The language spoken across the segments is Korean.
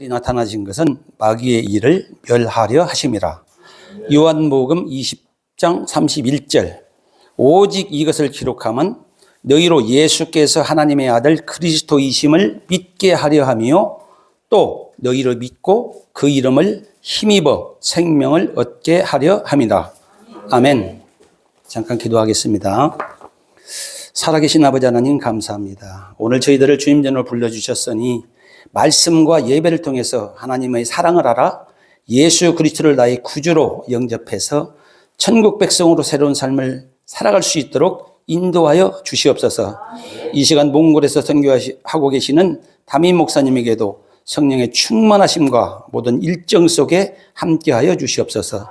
나타나신 것은 마귀의 일을 멸하려 하심이라. 요한복음 20장 31절. 오직 이것을 기록함은 너희로 예수께서 하나님의 아들 그리스도이심을 믿게 하려 하며 또 너희를 믿고 그 이름을 힘입어 생명을 얻게 하려 함이라. 아멘. 잠깐 기도하겠습니다. 살아계신 아버지 하나님 감사합니다. 오늘 저희들을 주님 전으로 불러주셨으니 말씀과 예배를 통해서 하나님의 사랑을 알아 예수 그리스도를 나의 구주로 영접해서 천국 백성으로 새로운 삶을 살아갈 수 있도록 인도하여 주시옵소서. 이 시간 몽골에서 선교하고 계시는 담임 목사님에게도 성령의 충만하심과 모든 일정 속에 함께하여 주시옵소서.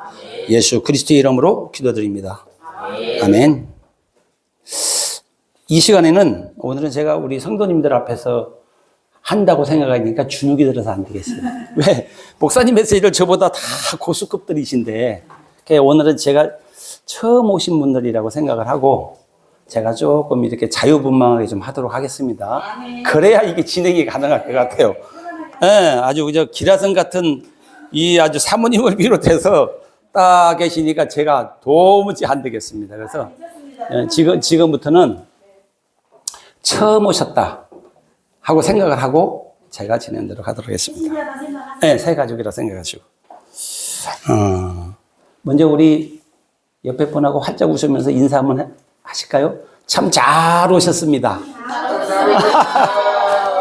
예수 그리스도의 이름으로 기도드립니다. 아멘. 이 시간에는 오늘은 제가 우리 성도님들 앞에서 한다고 생각하니까 주눅이 들어서 안 되겠어요. 왜? 목사님 메시지를 저보다 다 고수급들이신데 오늘은 제가 처음 오신 분들이라고 생각을 하고 제가 조금 이렇게 자유분방하게 좀 하도록 하겠습니다. 그래야 이게 진행이 가능할 것 같아요. 네, 아주 그저 기라성 같은 이 아주 사모님을 비롯해서 딱 계시니까 제가 도무지 안 되겠습니다. 그래서 지금부터는 처음 오셨다 하고 생각을 하고 제가 진행대로 하도록 하겠습니다. 네, 새 가족이라 생각하시고. 먼저 우리 옆에 분하고 활짝 웃으면서 인사 한번 하실까요? 참 잘 오셨습니다.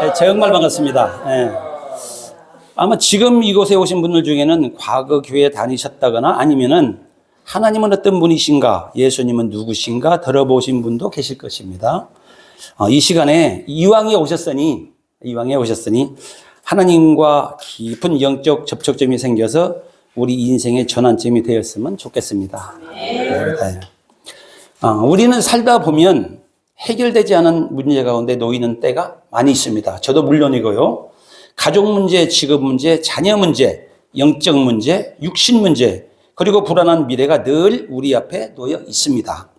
네, 정말 반갑습니다. 네. 아마 지금 이곳에 오신 분들 중에는 과거 교회에 다니셨다거나 아니면은 하나님은 어떤 분이신가, 예수님은 누구신가 들어보신 분도 계실 것입니다. 이 시간에 이왕에 오셨으니 하나님과 깊은 영적 접촉점이 생겨서 우리 인생의 전환점이 되었으면 좋겠습니다. 네. 우리는 살다 보면 해결되지 않은 문제 가운데 놓이는 때가 많이 있습니다. 저도 물론이고요. 가족 문제, 직업 문제, 자녀 문제, 영적 문제, 육신 문제, 그리고 불안한 미래가 늘 우리 앞에 놓여 있습니다.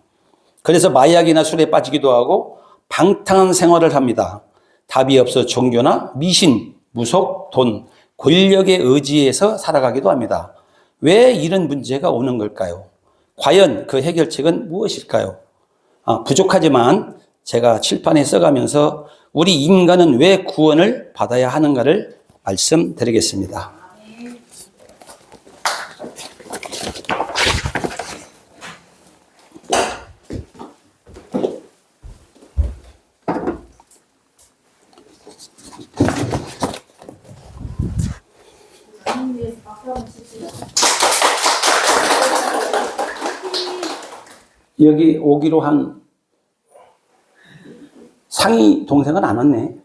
그래서 마약이나 술에 빠지기도 하고 방탕한 생활을 합니다. 답이 없어 종교나 미신, 무속, 돈, 권력의 의지에서 살아가기도 합니다. 왜 이런 문제가 오는 걸까요? 과연 그 해결책은 무엇일까요? 부족하지만 제가 칠판에 써가면서 우리 인간은 왜 구원을 받아야 하는가를 말씀드리겠습니다. 여기 오기로 한 상희 동생은 안 왔네.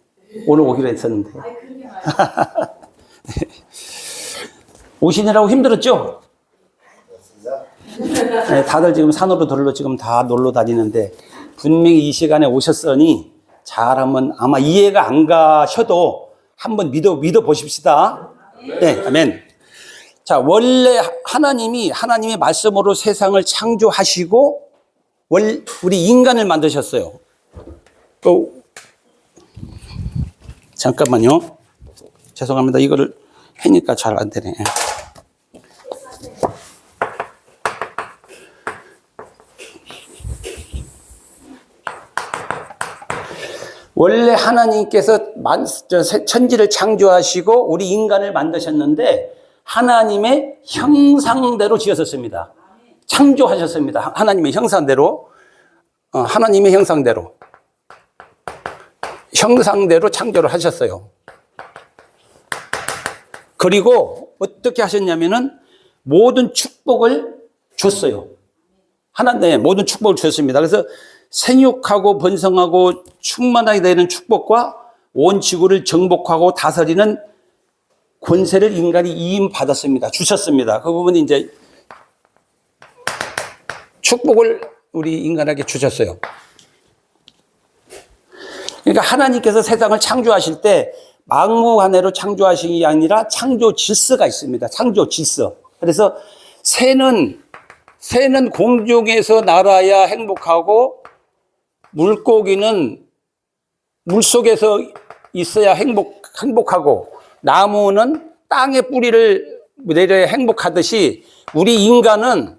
오늘 오기로 했었는데. 오시느라고 힘들었죠? 네, 다들 지금 산으로 들로 지금 다 놀러 다니는데 분명히 이 시간에 오셨으니 잘 한번 아마 이해가 안 가셔도 한번 믿어 보십시다. 네, 아멘. 자, 원래 하나님의 말씀으로 세상을 창조하시고 우리 인간을 만드셨어요. 잠깐만요. 죄송합니다. 이거를 해니까 잘 안 되네. 원래 하나님께서 천지를 창조하시고 우리 인간을 만드셨는데 하나님의 형상대로 지었었습니다. 창조하셨습니다. 하나님의 형상대로. 하나님의 형상대로 창조를 하셨어요. 그리고 어떻게 하셨냐면은 모든 축복을 줬어요. 하나님 모든 축복을 주셨습니다. 그래서 생육하고 번성하고 충만하게 되는 축복과 온 지구를 정복하고 다스리는 권세를 인간이 이임받았습니다. 주셨습니다. 그 부분이 이제 축복을 우리 인간에게 주셨어요. 그러니까 하나님께서 세상을 창조하실 때 막무가내로 창조하신 게 아니라 창조 질서가 있습니다. 창조 질서. 그래서 새는 공중에서 날아야 행복하고 물고기는 물속에서 있어야 행복하고 나무는 땅에 뿌리를 내려야 행복하듯이 우리 인간은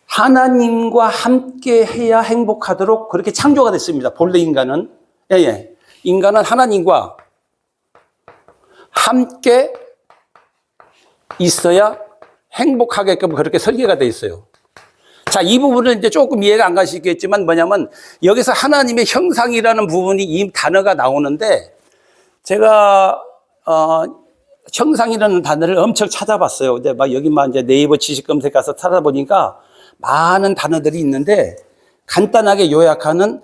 하나님과 함께 해야 행복하도록 그렇게 창조가 됐습니다. 본래 인간은. 예. 인간은 하나님과 함께 있어야 행복하게끔 그렇게 설계가 되어 있어요. 자, 이 부분은 이제 조금 이해가 안 가시겠지만 뭐냐면 여기서 하나님의 형상이라는 부분이 이 단어가 나오는데 제가 형상이라는 단어를 엄청 찾아봤어요. 근데 막 여기만 이제 네이버 지식 검색 가서 찾아보니까 많은 단어들이 있는데 간단하게 요약하면은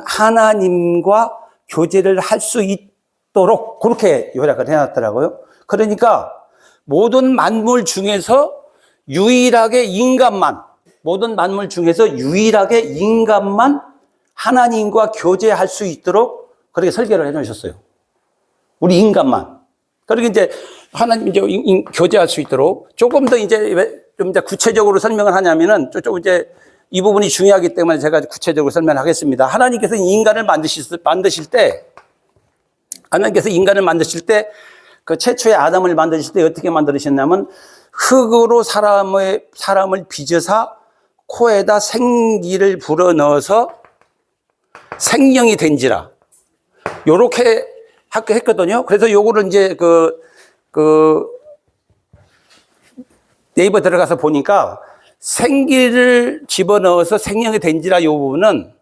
하나님과 교제를 할 수 있도록 그렇게 요약을 해놨더라고요. 그러니까 모든 만물 중에서 유일하게 인간만 하나님과 교제할 수 있도록 그렇게 설계를 해 놓으셨어요. 우리 인간만. 그러니까 이제 하나님 이제 교제할 수 있도록 조금 더 이제 좀 이제 구체적으로 설명을 하냐면은 좀 이제 이 부분이 중요하기 때문에 제가 구체적으로 설명하겠습니다. 하나님께서 인간을 만드실 때 그 최초의 아담을 만드실 때 어떻게 만드셨냐면 흙으로 사람을 빚어서 코에다 생기를 불어넣어서 생명이 된지라. 요렇게 했거든요. 그래서 요거를 이제 네이버 들어가서 보니까 생기를 집어넣어서 생명이 된지라 요 부분은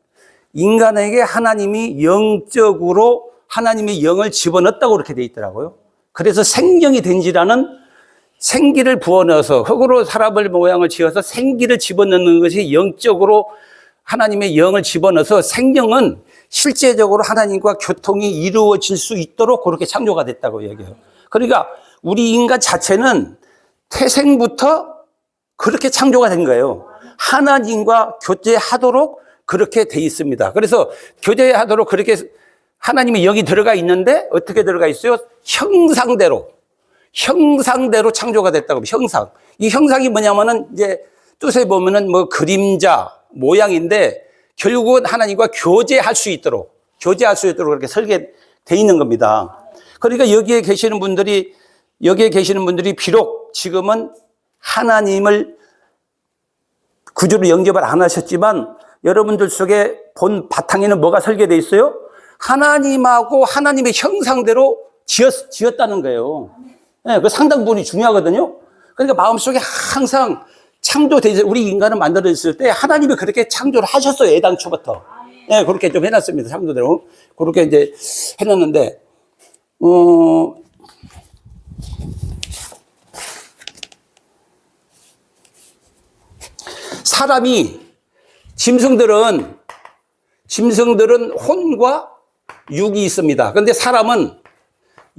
인간에게 하나님이 영적으로 하나님의 영을 집어넣었다고 그렇게 돼 있더라고요. 그래서 생명이 된지라는 생기를 부어넣어서 흙으로 사람을 모양을 지어서 생기를 집어넣는 것이 영적으로 하나님의 영을 집어넣어서 생명은 실제적으로 하나님과 교통이 이루어질 수 있도록 그렇게 창조가 됐다고 얘기해요. 그러니까 우리 인간 자체는 태생부터 그렇게 창조가 된 거예요. 하나님과 교제하도록 그렇게 돼 있습니다. 그래서 교제하도록 그렇게 하나님의 영이 들어가 있는데 어떻게 들어가 있어요? 형상대로 창조가 됐다고. 형상. 이 형상이 뭐냐면은 이제 뜻에 보면은 뭐 그림자 모양인데 결국은 하나님과 교제할 수 있도록 그렇게 설계돼 있는 겁니다. 그러니까 여기에 계시는 분들이 비록 지금은 하나님을 구주로 영접을 안 하셨지만 여러분들 속에 본 바탕에는 뭐가 설계되어 있어요? 하나님하고 하나님의 형상대로 지었다는 거예요. 네, 그 상당 부분이 중요하거든요. 그러니까 마음속에 항상 창조되지, 우리 인간을 만들어졌을 때 하나님이 그렇게 창조를 하셨어요. 애당초부터. 네, 그렇게 좀 해놨습니다. 창조대로. 그렇게 이제 해놨는데, 짐승들은 혼과 육이 있습니다. 그런데 사람은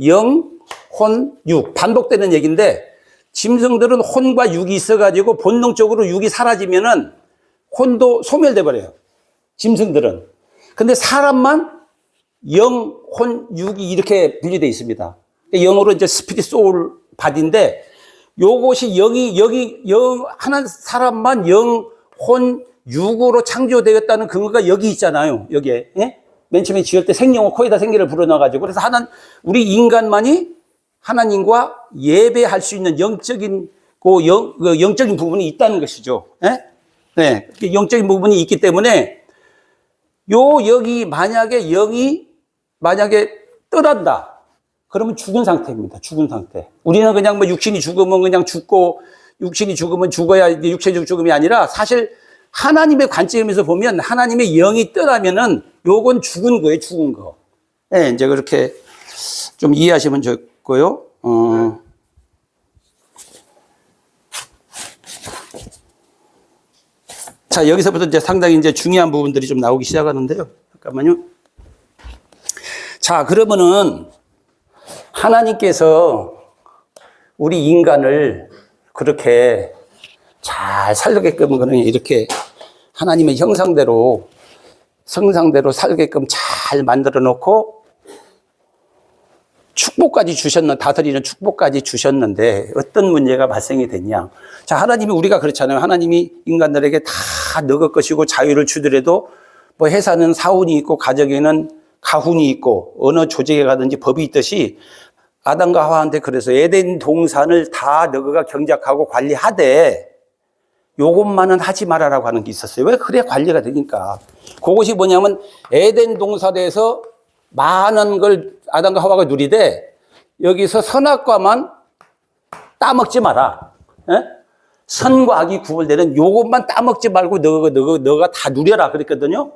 영, 혼, 육. 반복되는 얘기인데, 짐승들은 혼과 육이 있어가지고 본능적으로 육이 사라지면은 혼도 소멸돼 버려요. 짐승들은. 근데 사람만 영, 혼, 육이 이렇게 분리되어 있습니다. 영어로 이제 스피릿, 소울, 바디인데 요것이 하나 사람만 영, 혼, 육으로 창조되었다는 근거가 여기 있잖아요. 여기에. 예? 맨 처음에 지을 때 생명을 코에다 생기를 불어넣어가지고 그래서 우리 인간만이 하나님과 예배할 수 있는 영적인 부분이 있다는 것이죠. 예? 네. 영적인 부분이 있기 때문에 여기 만약에 영이 떠난다. 그러면 죽은 상태입니다. 죽은 상태. 우리는 그냥 뭐 육신이 죽으면 그냥 죽고 육신이 죽으면 죽어야 이게 육체적 죽음이 아니라 사실 하나님의 관점에서 보면 하나님의 영이 떠나면은 요건 죽은 거예요. 죽은 거. 예, 이제 그렇게 좀 이해하시면 좋고요. 자, 여기서부터 이제 상당히 이제 중요한 부분들이 좀 나오기 시작하는데요. 잠깐만요. 자, 그러면은 하나님께서 우리 인간을 그렇게 잘 살게끔 그냥 이렇게 하나님의 형상대로 성상대로 살게끔 잘 만들어 놓고 축복까지 다스리는 축복까지 주셨는데 어떤 문제가 발생이 됐냐. 자, 하나님이 우리가 그렇잖아요. 하나님이 인간들에게 다 너것 것이고 자유를 주더라도 뭐 회사는 사훈이 있고 가정에는 가훈이 있고 어느 조직에 가든지 법이 있듯이 아담과 하와한테 그래서 에덴 동산을 다 너가 경작하고 관리하되 요것만은 하지 말아라고 하는 게 있었어요. 왜? 그래야 관리가 되니까. 그것이 뭐냐면 에덴 동산에서 많은 걸 아담과 하와가 누리되 여기서 선악과만 따먹지 마라. 에? 선과 악이 구분되는 요것만 따먹지 말고 너가 다 누려라 그랬거든요.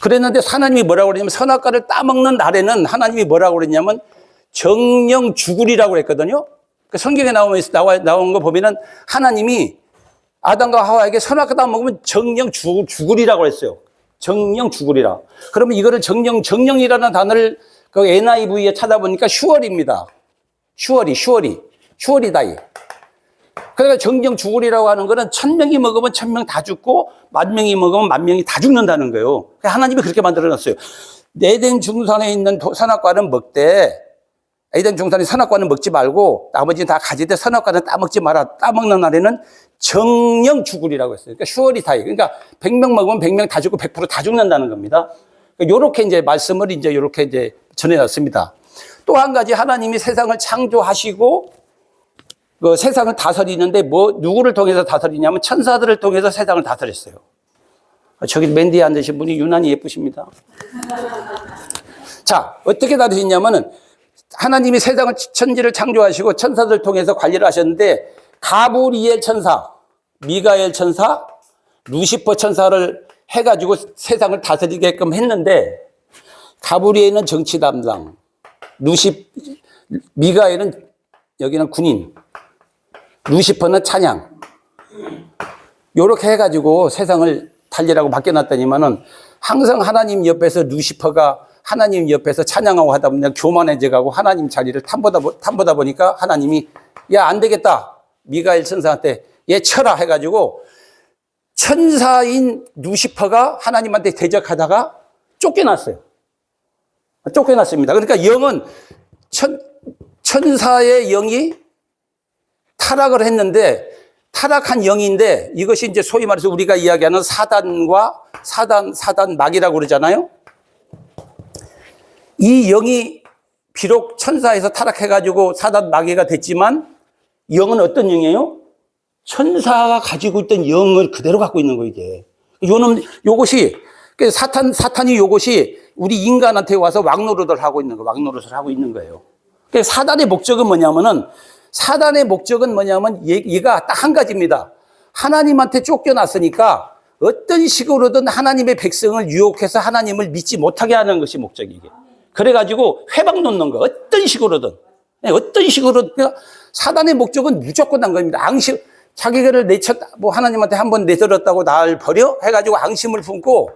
그랬는데 하나님이 뭐라고 그러냐면 선악과를 따먹는 날에는 하나님이 뭐라고 그랬냐면 정령 죽으리라고 그랬거든요. 성경에 나온 거 보면은 하나님이 아담과 하와에게 선악과 따먹으면 정령 죽으리라고 했어요. 정령 죽으리라. 그러면 이거를 정령이라는 단어를 그 NIV에 찾아보니까 슈얼입니다. 슈얼이다이. 그러니까 정령 죽으리라고 하는 거는 1000명이 먹으면 1000명 다 죽고 10,000명이 먹으면 10,000명이 다 죽는다는 거예요. 그러니까 하나님이 그렇게 만들어놨어요. 에덴 중산에 있는 선악과는 먹되 에덴 중산의 선악과는 먹지 말고 나머지는 다 가지되 선악과는 따먹지 마라. 따먹는 날에는 정령 죽으리라고 했어요. 그러니까 슈어리다이. 그러니까 100명 먹으면 100명 다 죽고 100% 다 죽는다는 겁니다. 그러니까 요렇게 이제 말씀을 요렇게 이제 전해놨습니다. 또 한 가지 하나님이 세상을 창조하시고 그 세상을 다스리는데 누구를 통해서 다스리냐면 천사들을 통해서 세상을 다스렸어요. 저기 맨 뒤에 앉으신 분이 유난히 예쁘십니다. 자, 어떻게 다스리냐면은 하나님이 세상을 천지를 창조하시고 천사들을 통해서 관리를 하셨는데 가브리엘 천사, 미가엘 천사, 루시퍼 천사를 해가지고 세상을 다스리게끔 했는데 가브리엘은 정치 담당, 미가엘은 여기는 군인, 루시퍼는 찬양. 요렇게 해가지고 세상을 달리라고 맡겨놨더니만은 항상 하나님 옆에서 루시퍼가 하나님 옆에서 찬양하고 하다 보면 교만해져 가고 하나님 자리를 탐보다 보니까 하나님이 야, 안 되겠다. 미가엘 천사한테 얘 쳐라 해가지고 천사인 루시퍼가 하나님한테 대적하다가 쫓겨났어요. 쫓겨났습니다. 그러니까 영은 천사의 영이 타락을 했는데 타락한 영인데 이것이 이제 소위 말해서 우리가 이야기하는 사단과 사단 막이라고 그러잖아요. 이 영이 비록 천사에서 타락해가지고 사단 마귀가 됐지만 영은 어떤 영이에요? 천사가 가지고 있던 영을 그대로 갖고 있는 거예요, 이게. 요것이, 사탄이 요것이 우리 인간한테 와서 왕노릇을 하고 있는 거예요. 그래서 사단의 목적은 뭐냐면 얘가 딱 한 가지입니다. 하나님한테 쫓겨났으니까 어떤 식으로든 하나님의 백성을 유혹해서 하나님을 믿지 못하게 하는 것이 목적이게. 그래가지고 회방 놓는 거, 어떤 식으로든. 그러니까 사단의 목적은 무조건 한 겁니다. 자기를 하나님한테 한번 내들었다고 날 버려? 해가지고 앙심을 품고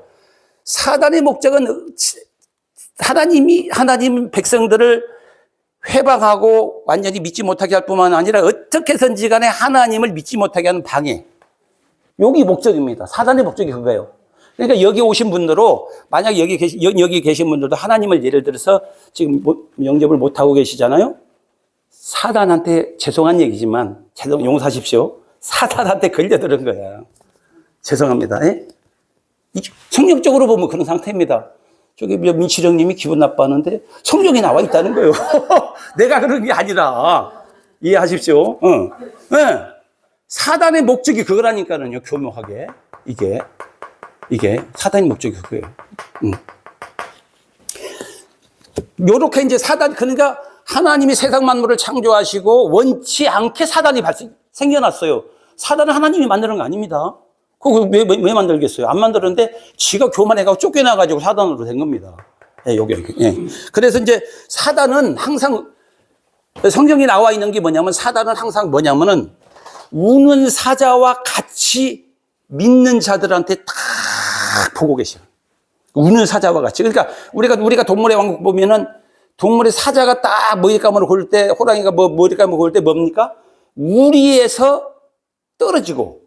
사단의 목적은 하나님 백성들을 회방하고 완전히 믿지 못하게 할 뿐만 아니라 어떻게 해서든지 간에 하나님을 믿지 못하게 하는 방해. 여기 목적입니다. 사단의 목적이 그거예요. 그러니까 여기 오신 분들도 만약 여기 계신 분들도 하나님을 예를 들어서 지금 영접을 못하고 계시잖아요. 사단한테 죄송한 얘기지만 용서하십시오. 사단한테 걸려들은 거야. 죄송합니다. 예? 성경적으로 보면 그런 상태입니다. 저기 민치령님이 기분 나빠하는데 성경에 나와 있다는 거예요. 내가 그런 게 아니라 이해하십시오. 네. 사단의 목적이 그거라니까요. 교묘하게 이게 사단의 목적이 그거예요. 요렇게 이제 그러니까 하나님이 세상 만물을 창조하시고 원치 않게 사단이 생겨났어요. 사단은 하나님이 만드는 거 아닙니다. 그거 왜 만들겠어요? 안 만들었는데 지가 교만해가지고 쫓겨나가지고 사단으로 된 겁니다. 예, 여기. 예. 그래서 이제 사단은 항상 성경에 나와 있는 게 사단은 항상 우는 사자와 같이 믿는 자들한테 딱 보고 계셔. 우는 사자와 같이. 그러니까 우리가 동물의 왕국 보면은 동물의 사자가 딱 머리감으로 굴 때, 호랑이가 머리감으로 굴 때 뭡니까? 우리에서 떨어지고,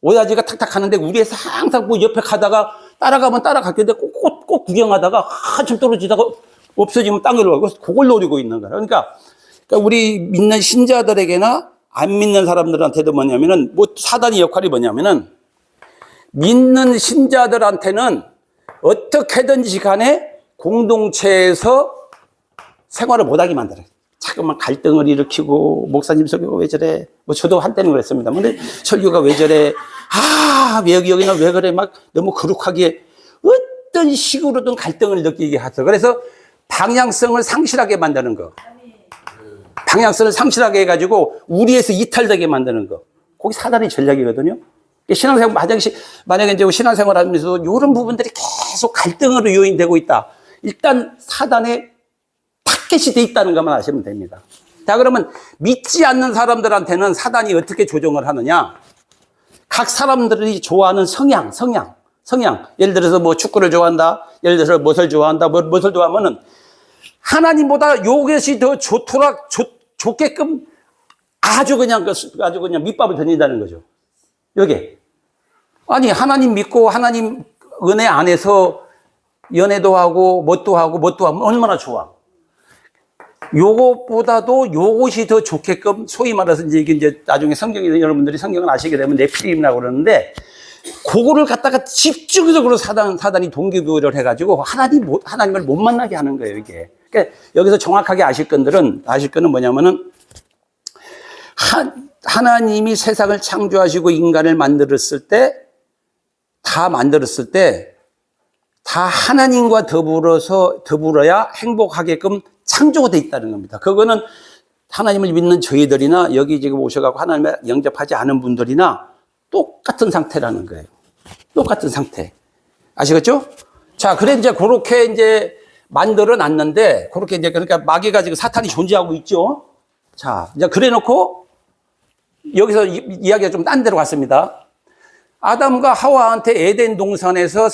오야지가 탁탁 하는데 우리에서 항상 옆에 가다가 따라가면 따라갔겠는데 꼭 구경하다가 한참 떨어지다가 없어지면 땅으로 가고 그걸 노리고 있는 거야. 그러니까 우리 믿는 신자들에게나 안 믿는 사람들한테도 사단의 역할이 믿는 신자들한테는 어떻게든지 간에 공동체에서 생활을 못하게 만들어요. 자꾸만 갈등을 일으키고, 목사님 설교가 왜 저래? 뭐 저도 한때는 그랬습니다. 근데 설교가 왜 저래? 여기는 왜 그래? 막 너무 거룩하게 어떤 식으로든 갈등을 느끼게 하죠. 그래서 방향성을 상실하게 만드는 거. 방향성을 상실하게 해가지고 우리에서 이탈되게 만드는 거. 그게 사단의 전략이거든요. 신앙생활, 만약에 이제 신앙생활 하면서 이런 부분들이 계속 갈등으로 요인되고 있다. 일단 사단의 타겟이 돼 있다는 것만 아시면 됩니다. 자, 그러면 믿지 않는 사람들한테는 사단이 어떻게 조정을 하느냐? 각 사람들이 좋아하는 성향. 예를 들어서 뭐 축구를 좋아한다. 예를 들어서 무엇을 좋아한다. 무엇을 좋아하면은 하나님보다 이것이 더 좋게끔 아주 그냥 밑밥을 던진다는 거죠. 여기. 아니, 하나님 믿고 하나님 은혜 안에서 연애도 하고, 뭣도 하면 얼마나 좋아. 요것보다도 요것이 더 좋게끔, 소위 말해서 이제 나중에 여러분들이 성경을 아시게 되면 네피림이라고 그러는데, 그거를 갖다가 집중적으로 사단이 동기부여를 해가지고 하나님을 못 만나게 하는 거예요, 이게. 그러니까 여기서 정확하게 아실 거는 뭐냐면은, 하나님이 세상을 창조하시고 인간을 만들었을 때, 다 하나님과 더불어야 행복하게끔 창조가 돼 있다는 겁니다. 그거는 하나님을 믿는 저희들이나 여기 지금 오셔가지고 하나님을 영접하지 않은 분들이나 똑같은 상태라는 거예요. 똑같은 상태. 아시겠죠? 자, 그래 이제 그렇게 이제 만들어 놨는데, 그렇게 이제 그러니까 마귀가 지금 사탄이 존재하고 있죠? 자, 이제 그래 놓고 여기서 이야기가 좀 딴 데로 갔습니다. 아담과 하와한테 에덴 동산에서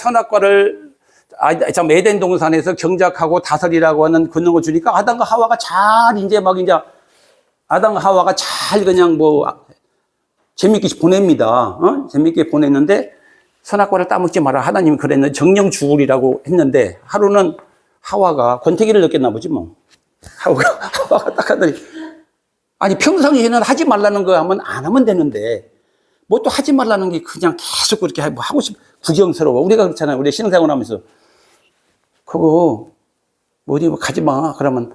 에덴 동산에서 경작하고 다스리라고 하는 권능을 주니까 아담과 하와가 그냥 재밌게 보냅니다. 재밌게 보냈는데 선악과를 따먹지 마라. 하나님이 그랬는데 정령 죽으리라고 했는데 하루는 하와가 권태기를 느꼈나 보지 뭐. 하와가 딱 하더니 아니 평상시에는 하지 말라는 거 하면 안 하면 되는데 뭐 또 하지 말라는 게 그냥 계속 그렇게 하고 구경스러워. 우리가 그렇잖아요. 우리 신앙생활 하면서 그거 어디 가지 마. 그러면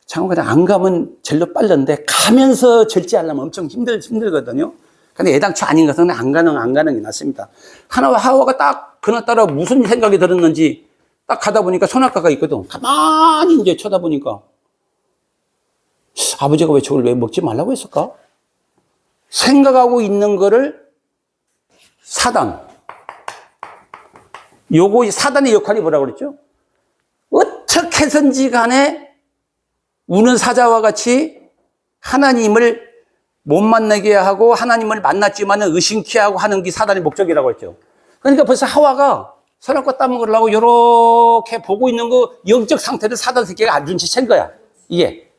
참 그냥 안 가면 절로 빨렸는데 가면서 절제하려면 엄청 힘들거든요. 근데 애당초 아닌 것은 안 가는 게 낫습니다. 하와가 딱 그날따라 무슨 생각이 들었는지 딱 가다 보니까 선악과가 있거든. 가만히 이제 쳐다보니까 아버지가 왜 저걸 왜 먹지 말라고 했을까? 생각하고 있는 거를 사단의 역할이 뭐라고 그랬죠? 어떻게 해서든지 간에 우는 사자와 같이 하나님을 못 만나게 하고 하나님을 만났지만 의심케 하고 하는 게 사단의 목적이라고 했죠. 그러니까 벌써 하와가 선악과 따먹으려고 이렇게 보고 있는 거 영적 상태를 사단 새끼가 눈치챈 거야. 이게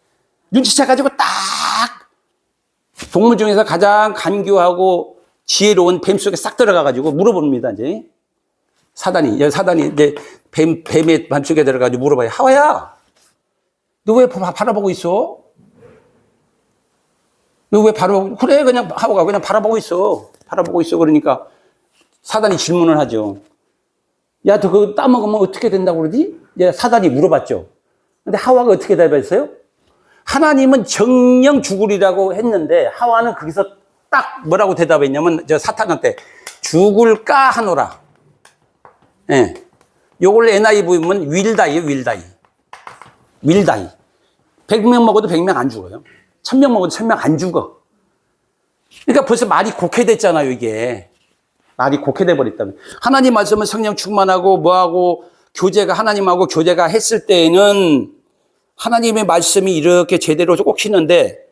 눈치채가지고 딱 동물 중에서 가장 간교하고 지혜로운 뱀 속에 싹 들어가가지고 물어봅니다. 이제 사단이 이제 뱀의 맘속에 들어가지고 물어봐요. 하와야, 너 왜 바라보고 있어? 너 왜 그래, 그냥 하와가 그냥 바라보고 있어. 그러니까 사단이 질문을 하죠. 야, 너 그거 따먹으면 어떻게 된다고 그러지? 사단이 물어봤죠. 근데 하와가 어떻게 대답했어요? 하나님은 정령 죽으리라고 했는데 하와는 거기서 딱 뭐라고 대답했냐면 사탄한테 죽을까 하노라. 예. 요걸 NIV면 윌다이에요, 윌다이. 100명 먹어도 100명 안 죽어요. 1000명 먹어도 1000명 안 죽어. 그러니까 벌써 말이 곡해됐잖아요, 이게. 말이 곡해돼 버렸다면. 하나님 말씀은 성령 충만하고 뭐하고 하나님하고 교제가 했을 때에는 하나님의 말씀이 이렇게 제대로 꽂히는데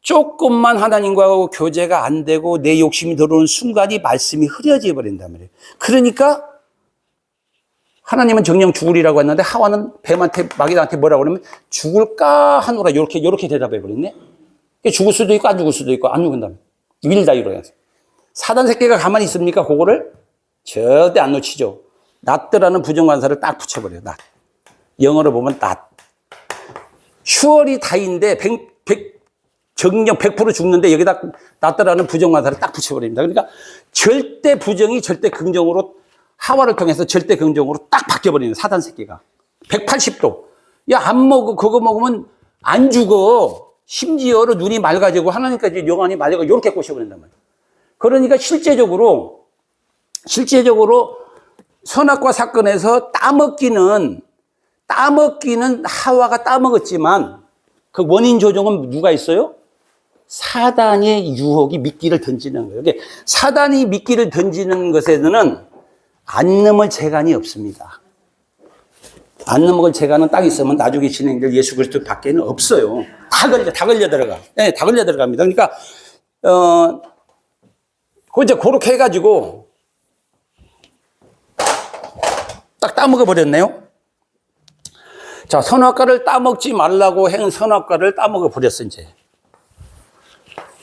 조금만 하나님과 교제가 안 되고 내 욕심이 들어오는 순간이 말씀이 흐려져 버린단 말이에요. 그러니까 하나님은 정령 죽으리라고 했는데 하와는 마귀한테 뭐라고 그러면 죽을까 하노라 이렇게 대답해 버렸네. 죽을 수도 있고 안 죽을 수도 있고 안 죽는다며. 윌다이로 해서. 사단 새끼가 가만히 있습니까? 그거를 절대 안 놓치죠. 낫더라는 부정관사를 딱 붙여버려요. 낫. 영어로 보면 낫. 슈어리 다인데 정령 100% 죽는데 여기다 낫더라는 부정관사를 딱 붙여버립니다. 그러니까 절대 부정이 절대 긍정으로 하와를 통해서 절대 긍정으로 딱 바뀌어버리는 사단 새끼가. 180도. 야, 안 먹어. 그거 먹으면 안 죽어. 심지어로 눈이 맑아지고 하나님까지 영안이 맑아지고 이렇게 꼬셔버린단 말이에요. 그러니까 실제적으로 선악과 사건에서 따먹기는 하와가 따먹었지만 그 원인 조정은 누가 있어요? 사단의 유혹이 미끼를 던지는 거예요. 사단이 미끼를 던지는 것에는 안 넘을 재간이 없습니다. 안 넘어갈 재간은 딱 있으면 나중에 진행될 예수 그리스도 밖에는 없어요. 다 걸려 들어가. 네, 다 걸려 들어갑니다. 그러니까, 이제 그렇게 해가지고 딱 따먹어 버렸네요. 자, 선악과를 따먹지 말라고 한 선악과를 따먹어 버렸어, 이제.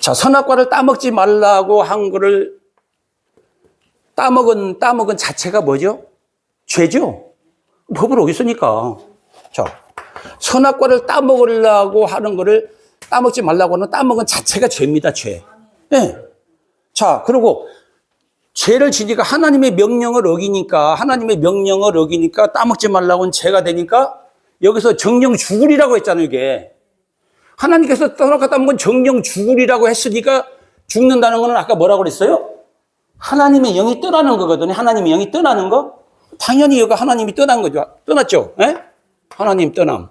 자, 선악과를 따먹지 말라고 한 거를 따먹은 자체가 뭐죠? 죄죠? 법을 어겼으니까. 자, 선악과를 따먹으려고 하는 거를 따먹지 말라고 하는 따먹은 자체가 죄입니다, 죄. 예. 네. 자, 그리고 죄를 지니까 하나님의 명령을 어기니까 따먹지 말라고는 죄가 되니까 여기서 정령 죽으리라고 했잖아요, 이게. 하나님께서 선악과 따먹은 정령 죽으리라고 했으니까 죽는다는 거는 아까 뭐라고 그랬어요? 하나님의 영이 떠나는 거거든요. 하나님의 영이 떠나는 거? 당연히 여기가 하나님이 떠난 거죠. 떠났죠? 예? 하나님 떠남.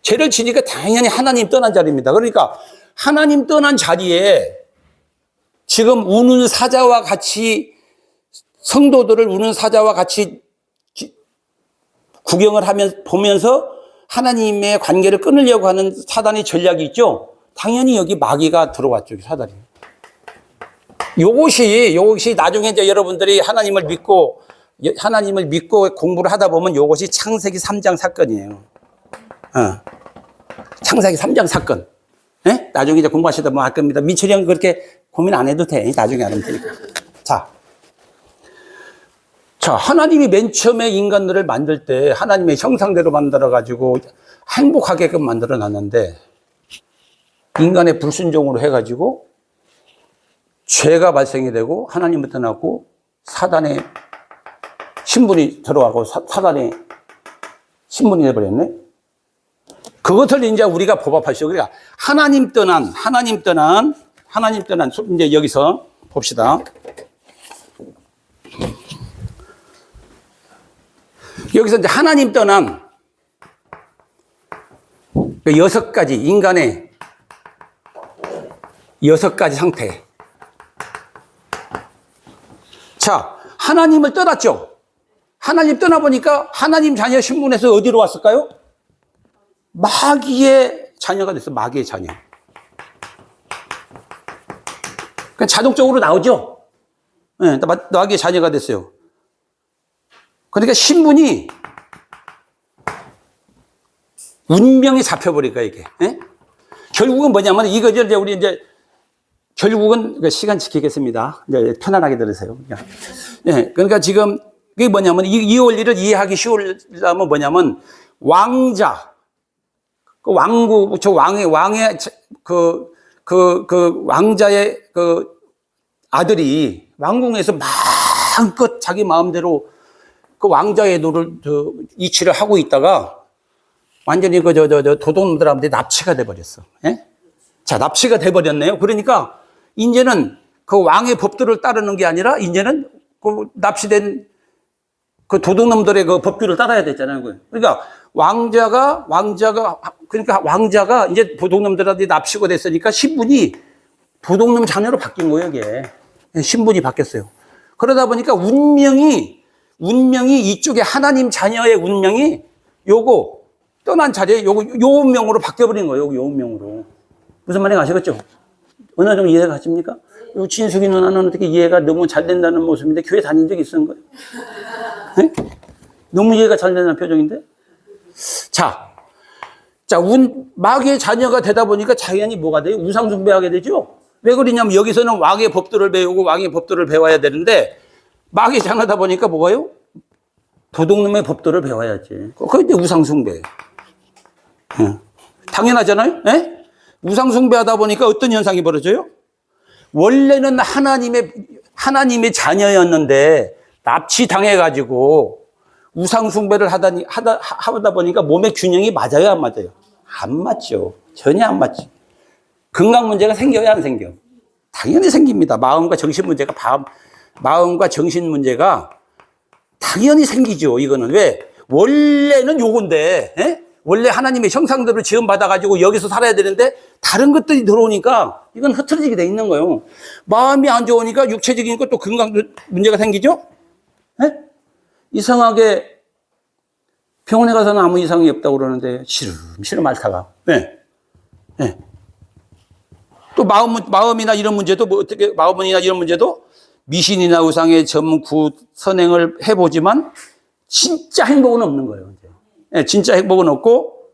죄를 지니까 당연히 하나님 떠난 자리입니다. 그러니까 하나님 떠난 자리에 지금 우는 사자와 같이 성도들을 우는 사자와 같이 구경을 보면서 하나님의 관계를 끊으려고 하는 사단의 전략이 있죠. 당연히 여기 마귀가 들어왔죠, 사단이. 요것이 나중에 이제 여러분들이 하나님을 믿고 공부를 하다 보면 요것이 창세기 3장 사건이에요. 창세기 3장 사건. 네? 나중에 이제 공부하시다 보면 알 겁니다. 민철이 형 그렇게 고민 안 해도 돼. 나중에 알면 되니까. 자, 하나님이 맨 처음에 인간들을 만들 때 하나님의 형상대로 만들어가지고 행복하게끔 만들어 놨는데 인간의 불순종으로 해가지고 죄가 발생이 되고 하나님을 떠나고 사단의 신분이 들어가고 사단의 신분이 되어버렸네. 그것을 이제 우리가 보합할 수 있어요. 그러니까 하나님 떠난 이제 여기서 봅시다. 여기서 이제 하나님 떠난 6가지 인간의 6가지 상태. 자, 하나님을 떠났죠. 하나님 떠나보니까 하나님 자녀 신분에서 어디로 왔을까요? 마귀의 자녀가 됐어. 마귀의 자녀. 그냥 자동적으로 나오죠. 네, 마귀의 자녀가 됐어요. 그러니까 신분이 운명이 잡혀버릴까 이게. 네? 결국은 뭐냐면 이거죠. 이제 우리 이제 결국은 시간 지키겠습니다. 이제 편안하게 들으세요. 네, 그러니까 지금 이게 뭐냐면 이 원리를 이해하기 쉬우려면 뭐냐면 왕자, 그 왕국, 저 왕의 왕자의 아들이 왕궁에서 마음껏 자기 마음대로 그 왕자의 노를 이치를 하고 있다가 완전히 도둑놈들한테 납치가 돼버렸어. 예? 자, 납치가 돼버렸네요. 그러니까 이제는 그 왕의 법도를 따르는 게 아니라 이제는 그 납치된 그 도둑놈들의 그 법규를 따라야 되잖아요. 그러니까 왕자가 이제 도둑놈들한테 납치가 됐으니까 신분이 도둑놈 자녀로 바뀐 거예요, 이게. 신분이 바뀌었어요. 그러다 보니까 운명이 이쪽에 하나님 자녀의 운명이 요거 떠난 자리에 요 운명으로 바뀌어버린 거예요, 요 운명으로. 무슨 말인지 아시겠죠? 어느 정도 이해가 가십니까? 요 진숙이 누나는 어떻게 이해가 너무 잘 된다는 모습인데 교회 다닌 적이 있는 거예요? 네? 너무 이해가 잘 된다는 표정인데? 자, 마귀의 자녀가 되다 보니까 자연히 뭐가 돼요? 우상숭배하게 되죠? 왜 그러냐면 여기서는 왕의 법도를 배우고 왕의 법도를 배워야 되는데 마귀의 자녀다 보니까 뭐가요? 도둑놈의 법도를 배워야지. 그게 이제 우상숭배. 당연하잖아요? 네? 우상숭배하다 보니까 어떤 현상이 벌어져요? 원래는 하나님의 자녀였는데 납치당해가지고 우상숭배를 하다 보니까 몸의 균형이 맞아요, 안 맞아요? 안 맞죠. 전혀 안 맞죠. 건강 문제가 생겨요, 안 생겨? 당연히 생깁니다. 마음과 정신 문제가 당연히 생기죠. 이거는 왜? 원래는 요건데, 원래 하나님의 형상대로 지음받아가지고 여기서 살아야 되는데 다른 것들이 들어오니까 이건 흐트러지게 돼 있는 거예요. 마음이 안 좋으니까 육체적인 것도 건강 문제가 생기죠? 이상하게 병원에 가서는 아무 이상이 없다고 그러는데 시름시름 앓다가 또 마음이나 이런 문제도 마음이나 이런 문제도 미신이나 우상의 전구 선행을 해보지만 진짜 행복은 없는 거예요. 진짜 행복은 없고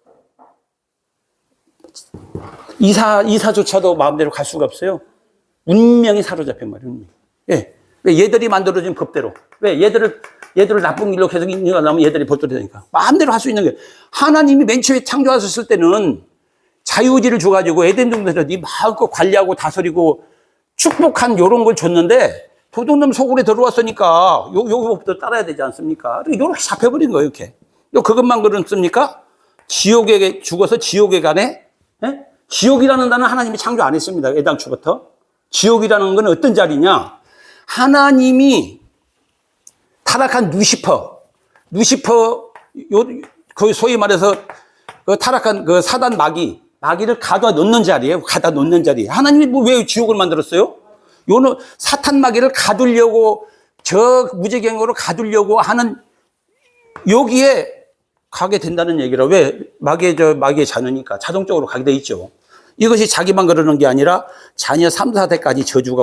이사조차도 마음대로 갈 수가 없어요. 운명이 사로잡힌 말이에요. 왜 얘들이 만들어진 법대로. 왜 얘들을 나쁜 길로 계속 인정하려면 얘들이 법대로 되니까. 마음대로 할 수 있는 거예요. 하나님이 맨 처음에 창조하셨을 때는 자유의지를 줘가지고 에덴 동산에서 네 마음껏 관리하고 다스리고 축복한 요런 걸 줬는데 도둑놈 속으로 들어왔으니까 요 법도 따라야 되지 않습니까? 요렇게 잡혀버린 거예요, 이렇게. 그것만 그렇습니까? 지옥에 죽어서 지옥에 가네? 지옥이라는 단어는 하나님이 창조 안 했습니다. 애당초부터. 지옥이라는 건 어떤 자리냐? 하나님이 타락한 루시퍼, 그 소위 말해서 그 타락한 그 사단 마귀를 가둬 놓는 자리예요. 가둬 놓는 자리. 하나님이 왜 지옥을 만들었어요? 요는 사탄 마귀를 가두려고 저 무지경으로 가두려고 하는 여기에 가게 된다는 얘기라. 왜? 마귀의 자녀니까 자동적으로 가게 돼 있죠. 이것이 자기만 그러는 게 아니라 자녀 3, 4대까지 저주가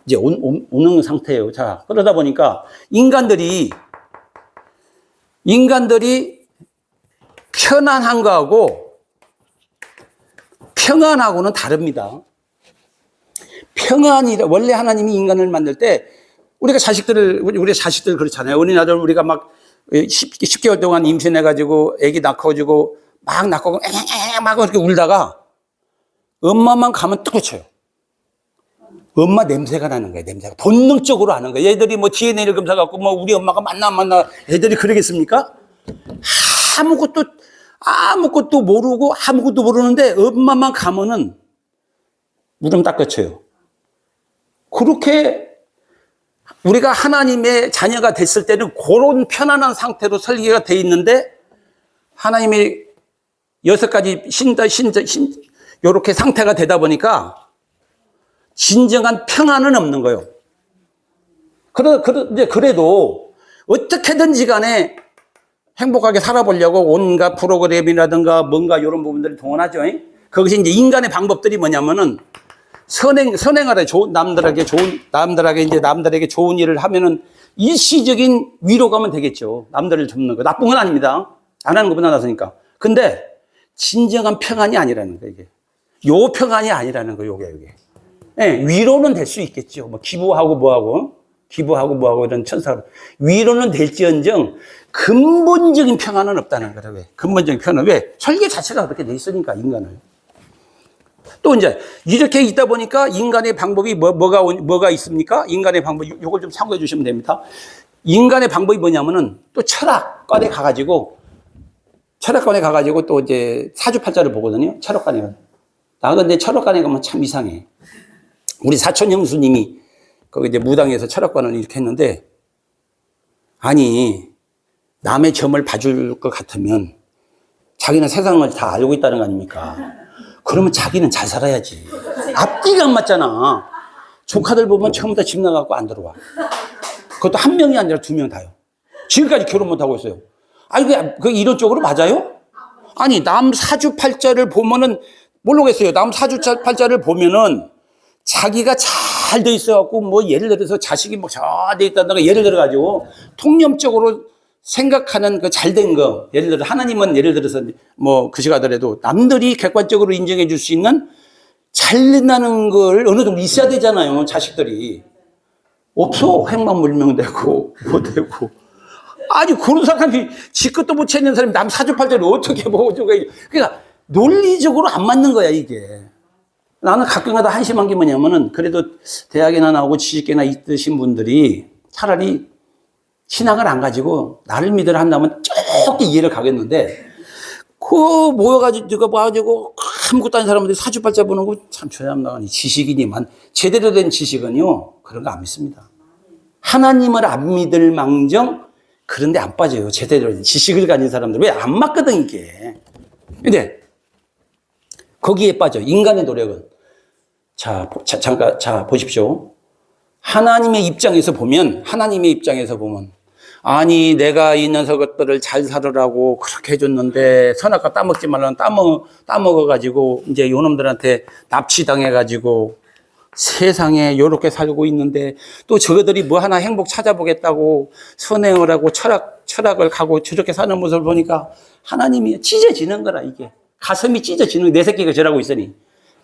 이제 오는 상태예요. 자, 그러다 보니까 인간들이 편안한 거하고 평안하고는 다릅니다. 원래 하나님이 인간을 만들 때 우리 자식들 그렇잖아요. 어린 아들 우리가 막 10개월 동안 임신해가지고 애기 낳고지고 막 낳고 막 이렇게 울다가 엄마만 가면 뚝 쳐요. 엄마 냄새가 나는 거예요. 냄새가 본능적으로 하는 거예요. 얘들이 뭐 DNA를 검사갖고 뭐 우리 엄마가 맞나 안 맞나 애들이 그러겠습니까? 아무것도 모르고 아무것도 모르는데 엄마만 가면은 무덤 닦아쳐요. 그렇게 우리가 하나님의 자녀가 됐을 때는 그런 편안한 상태로 설계가 돼 있는데 하나님이 6가지 요렇게 상태가 되다 보니까 진정한 평안은 없는 거예요. 그래도 어떻게든지 간에 행복하게 살아보려고 온갖 프로그램이라든가 뭔가 이런 부분들을 동원하죠. 그것이 이제 인간의 방법들이 뭐냐면은 선행하래 남들에게 좋은 일을 하면은 일시적인 위로감은 되겠죠. 남들을 돕는 거. 나쁜 건 아닙니다. 안 하는 것보다 낫으니까. 근데 진정한 평안이 아니라는 거예요, 이게. 요 평안이 아니라는 거예요, 요게. 위로는 될 수 있겠죠. 뭐 기부하고 뭐하고 이런 천사. 위로는 될지언정 근본적인 평안은 없다는 거예요. 왜? 근본적인 평안은 왜? 설계 자체가 그렇게 돼 있으니까, 인간을. 또 이제 이렇게 있다 보니까 인간의 방법이 뭐가 있습니까? 인간의 방법, 요걸 좀 참고해 주시면 됩니다. 인간의 방법이 뭐냐면은 또 철학관에 가가지고 또 이제 사주팔자를 보거든요. 철학관에. 근데 철학관에 가면 참 이상해. 우리 사촌 형수님이 거기 이제 무당에서 철학관을 이렇게 했는데, 아니, 남의 점을 봐줄 것 같으면 자기는 세상을 다 알고 있다는 거 아닙니까? 그러면 자기는 잘 살아야지. 앞뒤가 안 맞잖아. 조카들 보면 처음부터 집 나가고 안 들어와. 그것도 한 명이 아니라 2명 다요. 지금까지 결혼 못 하고 있어요. 아니, 그게 이런 쪽으로 맞아요? 아니, 남 사주팔자를 보면은, 모르겠어요. 남 사주팔자를 보면은 자기가 잘 돼 있어갖고, 뭐, 예를 들어서 자식이 뭐 잘 돼 있다든가, 예를 들어가지고, 통념적으로 생각하는 그 잘된 거, 예를 들어, 하나님은 예를 들어서 뭐, 그 시가더라도 남들이 객관적으로 인정해 줄 수 있는 잘된다는 걸 어느 정도 있어야 되잖아요, 자식들이. 없어. 행만 물명되고, 뭐 되고. 아니, 그런 사람이 지 것도 못 찾는 사람이 남 사주팔자를 어떻게 보고, 그러니까 논리적으로 안 맞는 거야, 이게. 나는 가끔가다 한심한 게 뭐냐면은, 그래도 대학이나 나오고 지식계나 있으신 분들이 차라리 신앙을 안 가지고 나를 믿으라 한다면 조금 이해를 가겠는데, 그 모여가지고 아무것도 아닌 사람들이 사주팔자 보는 거 참 죄송합니다. 지식이니만 제대로 된 지식은요 그런 거 안 믿습니다. 하나님을 안 믿을 망정 그런데 안 빠져요. 제대로 된 지식을 가진 사람들 왜 안 맞거든 이게. 근데 거기에 빠져 인간의 노력은. 잠깐 보십시오. 하나님의 입장에서 보면 아니 내가 이 녀석들을 잘 살으라고 그렇게 해줬는데 선악과 따먹지 말라는 따먹어가지고 이제 요놈들한테 납치당해가지고 세상에 요렇게 살고 있는데 또 저들이 뭐 하나 행복 찾아보겠다고 선행을 하고 철학을 가고 저렇게 사는 모습을 보니까 하나님이 찢어지는 거라. 이게 가슴이 찢어지는, 내 새끼가 저러고 있으니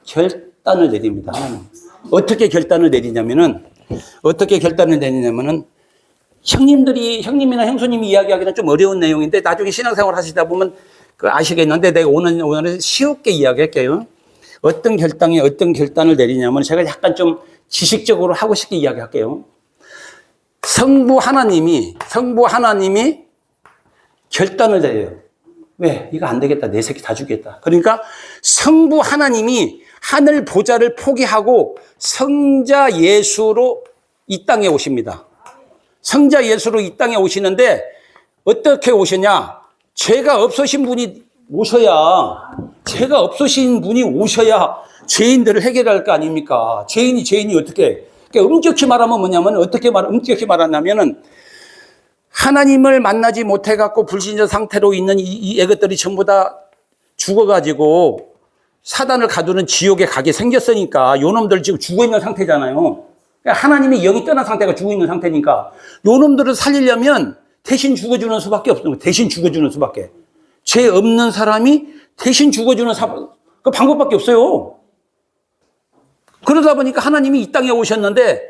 결단을 내립니다. 어떻게 결단을 내리냐면은 형님이나 형수님이 이야기하기는 좀 어려운 내용인데 나중에 신앙생활 하시다 보면 아시겠는데 내가 오늘은 쉽게 이야기할게요. 어떤 결단을 내리냐면 제가 약간 좀 지식적으로 하고 싶게 이야기할게요. 성부 하나님이 결단을 내려요. 왜? 이거 안 되겠다. 내 새끼 다 죽겠다. 그러니까 성부 하나님이 하늘 보좌를 포기하고 성자 예수로 이 땅에 오십니다. 성자 예수로 이 땅에 오시는데 어떻게 오시냐? 죄가 없으신 분이 오셔야 죄인들을 해결할 거 아닙니까? 죄인이 어떻게? 그러니까 엄격히 말하면 뭐냐면 엄격히 말하냐면은 하나님을 만나지 못해갖고 불신자 상태로 있는 이 애것들이 전부 다 죽어가지고 사단을 가두는 지옥에 가게 생겼으니까 요놈들 지금 죽어있는 상태잖아요. 하나님의 영이 떠난 상태가 죽어있는 상태니까 요놈들을 살리려면 대신 죽어주는 수밖에 없어요. 대신 죽어주는 수밖에. 죄 없는 사람이 대신 죽어주는 그 방법밖에 없어요. 그러다 보니까 하나님이 이 땅에 오셨는데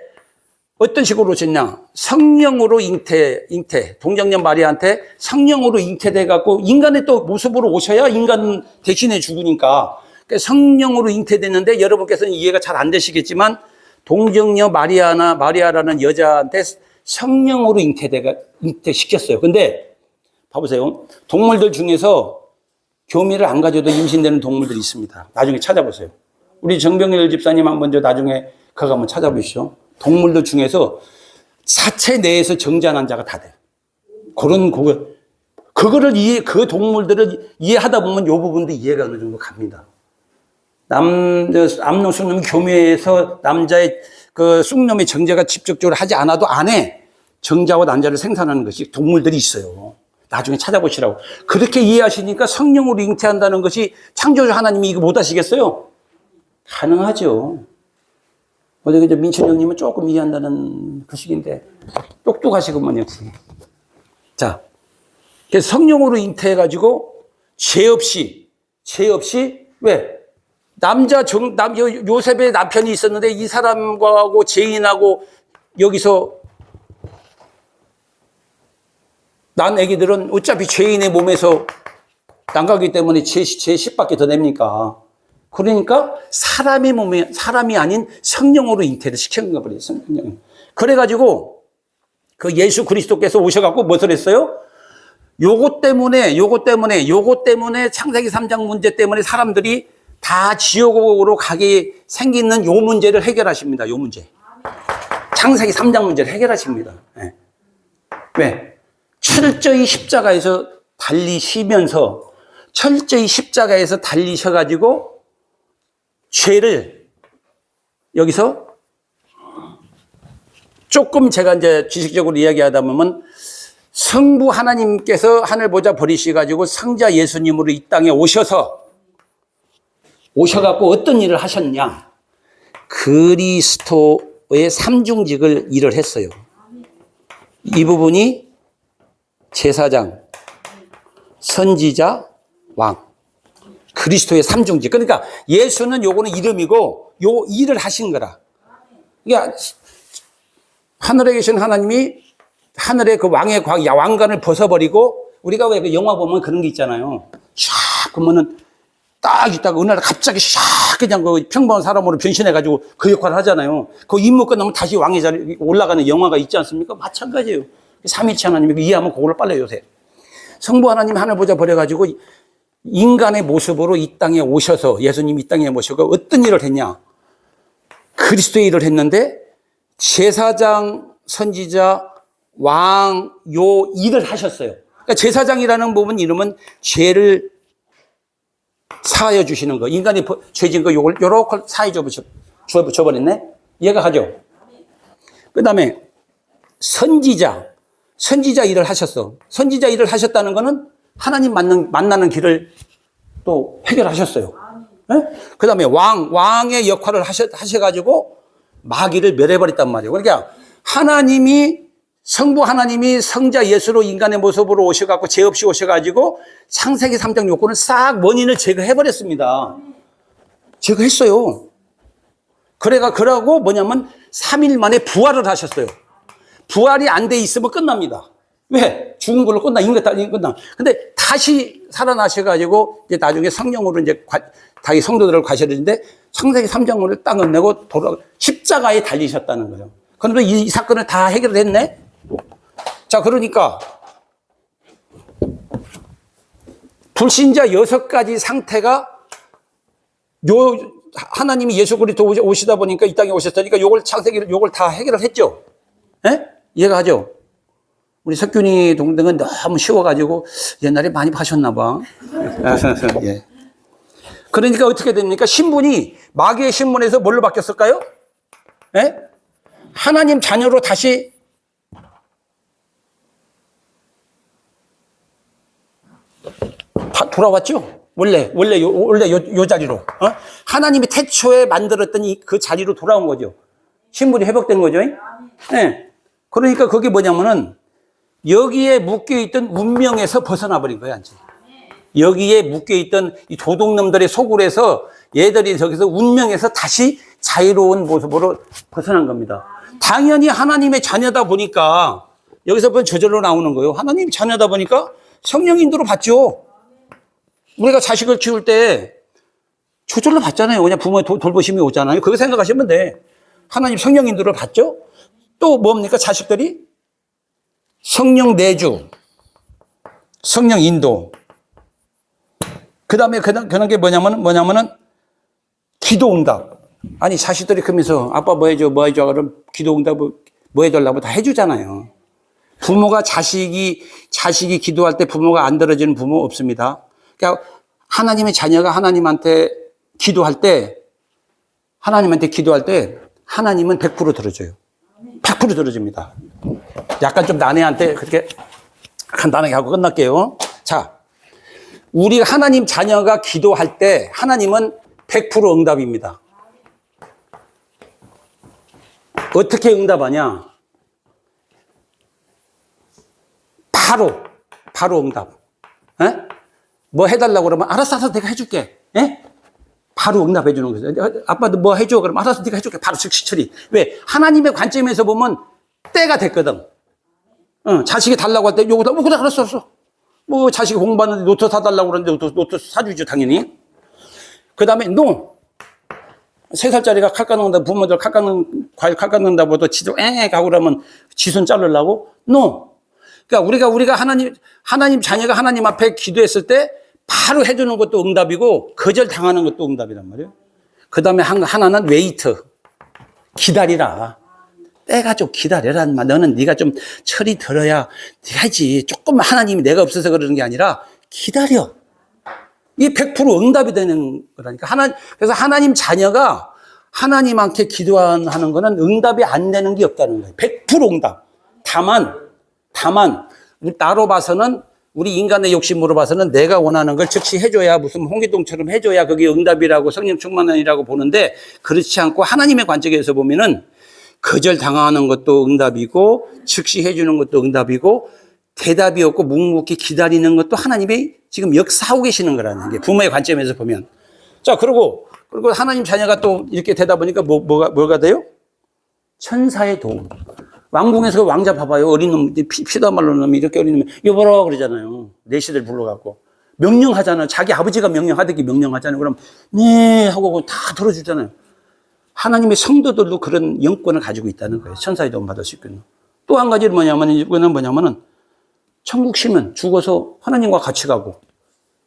어떤 식으로 오셨냐? 성령으로 잉태. 동정녀 마리아한테 성령으로 잉태돼갖고 인간의 또 모습으로 오셔야 인간 대신에 죽으니까. 그러니까 성령으로 잉태됐는데 여러분께서는 이해가 잘 안 되시겠지만 동정녀 마리아라는 여자한테 성령으로 잉태시켰어요. 근데 봐보세요. 동물들 중에서 교미를 안 가져도 임신되는 동물들이 있습니다. 나중에 찾아보세요. 우리 정병일 집사님 한번 나중에 그거 한번 찾아보시죠. 동물들 중에서 사체 내에서 정자난 자가 다 돼. 그 동물들을 이해하다 보면 요 부분도 이해가 어느 정도 갑니다. 암놈, 쑥놈 교미에서 남자의 그 쑥놈의 정자가 직접적으로 하지 않아도 안에 정자와 난자를 생산하는 것이 동물들이 있어요. 나중에 찾아보시라고. 그렇게 이해하시니까 성령으로 잉태한다는 것이 창조주 하나님이 이거 못 하시겠어요? 가능하죠. 어제 민철 형님은 조금 이해한다는 그 식인데 똑똑하시구만요. 자, 그래서 성령으로 잉태해가지고 죄 없이 왜? 요셉의 남편이 있었는데 이 사람하고 죄인하고 여기서 난 애기들은 어차피 죄인의 몸에서 난가기 때문에 죄 10밖에 더 냅니까? 그러니까 사람이 아닌 성령으로 잉태를 시킨 거버려요. 성령. 그래가지고 그 예수 그리스도께서 오셔갖고 무엇을 했어요? 요것 때문에 창세기 3장 문제 때문에 사람들이 다 지옥으로 가게 생기는 요 문제를 해결하십니다. 요 문제. 창세기 3장 문제를 해결하십니다. 네. 왜? 철저히 십자가에서 달리셔가지고 죄를 여기서 조금 제가 이제 지식적으로 이야기하다 보면 성부 하나님께서 하늘 보좌 버리셔가지고 성자 예수님으로 이 땅에 오셔갖고 어떤 일을 하셨냐? 그리스도의 삼중직을 일을 했어요. 이 부분이 제사장, 선지자, 왕. 그리스도의 삼중직. 그러니까 예수는 요거는 이름이고 요 일을 하신 거라. 그러니까 하늘에 계신 하나님이 하늘의 그 왕관을 벗어버리고 우리가 왜 그 영화 보면 그런 게 있잖아요. 샥 그러면은 딱 있다가 어느 날 갑자기 샥 그냥 그 평범한 사람으로 변신해가지고 그 역할을 하잖아요. 그 임무 끝나면 다시 왕의 자리에 올라가는 영화가 있지 않습니까? 마찬가지예요. 삼위일체 하나님이 이해하면 그걸로 빨리 요새. 성부 하나님 하늘 보좌 버려가지고 인간의 모습으로 이 땅에 오셔서 예수님이 이 땅에 모셔서 어떤 일을 했냐? 그리스도의 일을 했는데 제사장, 선지자, 왕, 요 일을 하셨어요. 그러니까 제사장이라는 부분 이름은 죄를 사하여 주시는 거. 인간이 죄진 거 요걸 요렇게 사해 줘버렸네. 이해가 가죠? 그 다음에 선지자 일을 하셨어. 선지자 일을 하셨다는 거는 하나님 만나는 길을 또 해결하셨어요. 네? 그 다음에 왕의 역할을 하셔가지고 마귀를 멸해버렸단 말이에요. 그러니까 성부 하나님이 성자 예수로 인간의 모습으로 오셔갖고 죄 없이 오셔가지고 창세기 3장 요건을 싹 원인을 제거해버렸습니다. 제거했어요. 그러고 뭐냐면 3일 만에 부활을 하셨어요. 부활이 안 돼 있으면 끝납니다. 왜? 죽은 걸로 끝나. 인간 끝나. 근데 다시 살아나셔가지고 이제 나중에 성령으로 이제 자기 성도들을 가셔야 되는데 창세기 3장을 딱 끝내고 십자가에 달리셨다는 거예요. 그런데 이 사건을 다 해결했네? 자, 그러니까 불신자 6가지 상태가 하나님이 예수 그리스도 오시다 보니까 이 땅에 오셨으니까 요걸 다 해결을 했죠. 예? 이해가 하죠? 우리 석균이 동등은 너무 쉬워가지고 옛날에 많이 파셨나 봐. 예. 그러니까 어떻게 됩니까? 신분이 마귀의 신분에서 뭘로 바뀌었을까요? 예? 하나님 자녀로 다시 돌아왔죠? 원래 요 자리로. 하나님이 태초에 만들었던 그 자리로 돌아온 거죠. 신분이 회복된 거죠. 네. 그러니까 그게 뭐냐면은 여기에 묶여있던 운명에서 벗어나 버린 거예요. 여기에 묶여있던 이 도둑놈들의 소굴에서 얘들이 저기서 운명에서 다시 자유로운 모습으로 벗어난 겁니다. 당연히 하나님의 자녀다 보니까 여기서 보면 저절로 나오는 거예요. 하나님 자녀다 보니까 성령 인도로 받죠. 우리가 자식을 키울 때 저절로 받잖아요. 그냥 부모의 돌보심이 오잖아요. 그렇게 생각하시면 돼. 하나님 성령 인도를 받죠. 또 뭡니까? 자식들이 성령 내주, 성령 인도. 그 다음에 그런 게 뭐냐면은 기도 응답. 아니, 자식들이 그러면서 아빠 뭐 해줘. 그럼 기도 응답 뭐 해달라고 다 해주잖아요. 부모가 자식이 기도할 때 부모가 안 들어주는 부모 없습니다. 그러니까 하나님의 자녀가 하나님한테 기도할 때 하나님은 100% 들어줘요. 100% 들어줍니다. 약간 좀 난해한테 그렇게 간단하게 하고 끝날게요. 자, 우리 하나님 자녀가 기도할 때 하나님은 100% 응답입니다. 어떻게 응답하냐? 바로 응답. 에? 뭐 해달라고 그러면 알았어 내가 해줄게. 에? 바로 응답해 주는 거죠. 아빠 너 뭐 해줘. 그러면 알았어 네가 해줄게. 바로 즉시 처리. 왜? 하나님의 관점에서 보면 때가 됐거든. 자식이 달라고 할 때 요거 그래 알았어. 뭐 자식이 공부하는데 노트 사달라고 그러는데 노트 사주죠 당연히. 그 다음에 no. 3살짜리가 칼 깎는다 부모들 과일 칼 깎는다고 또 지도 가고 그러면 지손 자르려고 no. 그러니까 우리가 하나님 자녀가 하나님 앞에 기도했을 때 바로 해주는 것도 응답이고 거절 당하는 것도 응답이란 말이에요. 그 다음에 하나는 웨이트. 기다리라. 때가 좀 기다려라. 너는 네가 좀 철이 들어야 네가 하지. 조금만 하나님이 내가 없어서 그러는 게 아니라 기다려. 이게 100% 응답이 되는 거라니까. 그래서 하나님 자녀가 하나님한테 기도하는 거는 응답이 안 되는 게 없다는 거예요. 100% 응답. 다만 나로 봐서는 우리 인간의 욕심으로 봐서는 내가 원하는 걸 즉시 해줘야 무슨 홍기동처럼 해줘야 그게 응답이라고 성령 충만이라고 보는데 그렇지 않고 하나님의 관점에서 보면은 거절 당하는 것도 응답이고 즉시 해주는 것도 응답이고 대답이 없고 묵묵히 기다리는 것도 하나님이 지금 역사하고 계시는 거라는 게 부모의 관점에서 보면. 자, 그리고 하나님 자녀가 또 이렇게 되다 보니까 뭐가 돼요? 천사의 도움. 왕궁에서 그 왕자 봐봐요. 어린 놈, 피도 안 말른 놈이 이렇게 어린 놈이 여보라 그러잖아요. 내시들 불러갖고. 명령하잖아요. 자기 아버지가 명령하듯이 명령하잖아요. 그럼 네 하고 다 들어주잖아요. 하나님의 성도들도 그런 영권을 가지고 있다는 거예요. 천사의 도움 받을 수 있거든요. 또 한 가지는 뭐냐면은 천국 시면 죽어서 하나님과 같이 가고.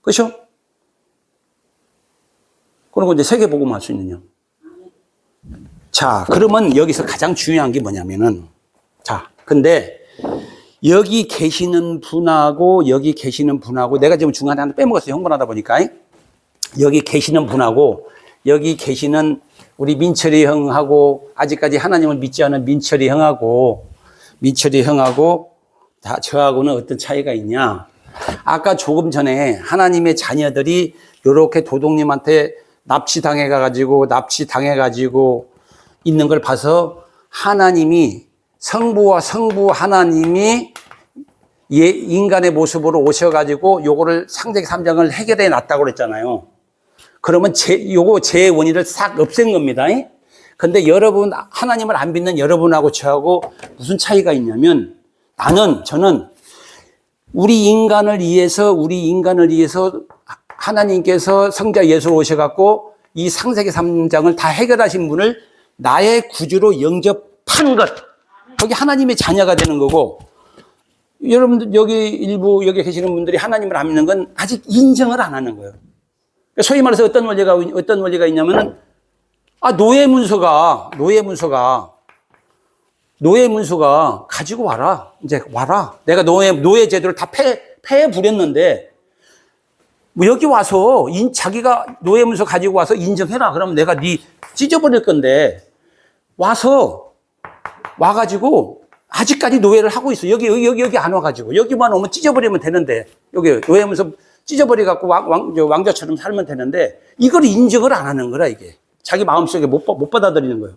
그렇죠? 그리고 이제 세계복음 할 수 있느냐. 자, 그러면 여기서 가장 중요한 게 뭐냐면은, 자, 근데 여기 계시는 분하고 여기 계시는 분하고 내가 지금 중간에 하나 빼먹었어요. 흥분하다 보니까. 여기 계시는 분하고 여기 계시는 우리 민철이 형하고 아직까지 하나님을 믿지 않은 민철이 형하고 다 저하고는 어떤 차이가 있냐. 아까 조금 전에 하나님의 자녀들이 이렇게 도둑님한테 납치당해가지고 있는 걸 봐서 하나님이 성부 하나님이 인간의 모습으로 오셔가지고 요거를 창세기 3장을 해결해 놨다고 그랬잖아요. 그러면 요거 죄의 원인을 싹 없앤 겁니다. 근데 여러분, 하나님을 안 믿는 여러분하고 저하고 무슨 차이가 있냐면 저는 우리 인간을 위해서 하나님께서 성자 예수로 오셔갖고 이 창세기 3장을 다 해결하신 분을 나의 구주로 영접한 것. 거기 하나님의 자녀가 되는 거고, 여러분들 여기 계시는 분들이 하나님을 안 믿는 건 아직 인정을 안 하는 거예요. 소위 말해서 어떤 원리가 있냐면은, 노예 문서가 가지고 와라. 이제 와라. 내가 노예 제도를 다 폐해 부렸는데, 뭐 여기 와서 자기가 노예 문서 가지고 와서 인정해라. 그러면 내가 찢어버릴 건데, 와가지고 아직까지 노예를 하고 있어. 여기 안 와가지고. 여기만 오면 찢어버리면 되는데, 여기 노예 문서 찢어버려갖고 왕자처럼 살면 되는데, 이걸 인정을 안 하는 거라, 이게. 자기 마음속에 못 받아들이는 거예요.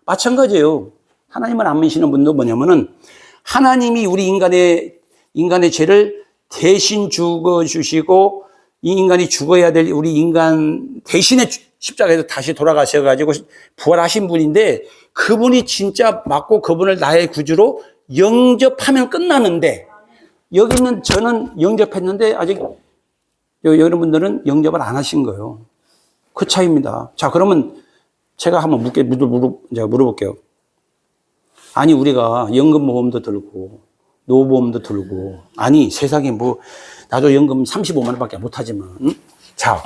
마찬가지예요. 하나님을 안 믿으시는 분도 뭐냐면은, 하나님이 우리 인간의 죄를 대신 죽어주시고, 이 인간이 죽어야 될 우리 인간 대신에 십자가에서 다시 돌아가셔가지고 부활하신 분인데, 그분이 진짜 맞고 그분을 나의 구주로 영접하면 끝나는데, 여기는 저는 영접했는데 아직 여러분들은 영접을 안 하신 거예요. 그 차이입니다. 자, 그러면 제가 한번 물어볼게요. 아니, 우리가 연금보험도 들고 노후보험도 들고, 아니 세상에 나도 연금 35만 원밖에 못하지만, 자,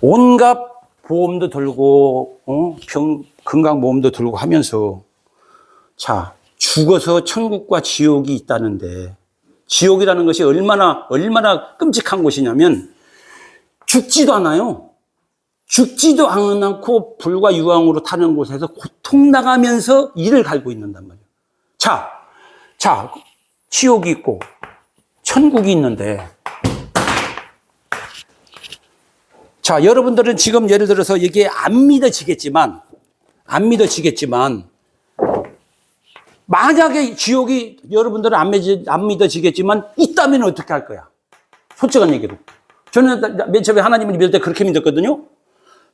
온갖 보험도 들고 건강보험도 들고 하면서, 자, 죽어서 천국과 지옥이 있다는데, 지옥이라는 것이 얼마나 끔찍한 곳이냐면, 죽지도 않고 불과 유황으로 타는 곳에서 고통당하면서 이를 갈고 있는단 말이에요. 자, 지옥이 있고 천국이 있는데, 자, 여러분들은 지금 예를 들어서 이게 안 믿어지겠지만, 만약에 지옥이 여러분들은 안 믿어지겠지만 있다면 어떻게 할 거야? 솔직한 얘기로. 저는 맨 처음에 하나님을 믿을 때 그렇게 믿었거든요.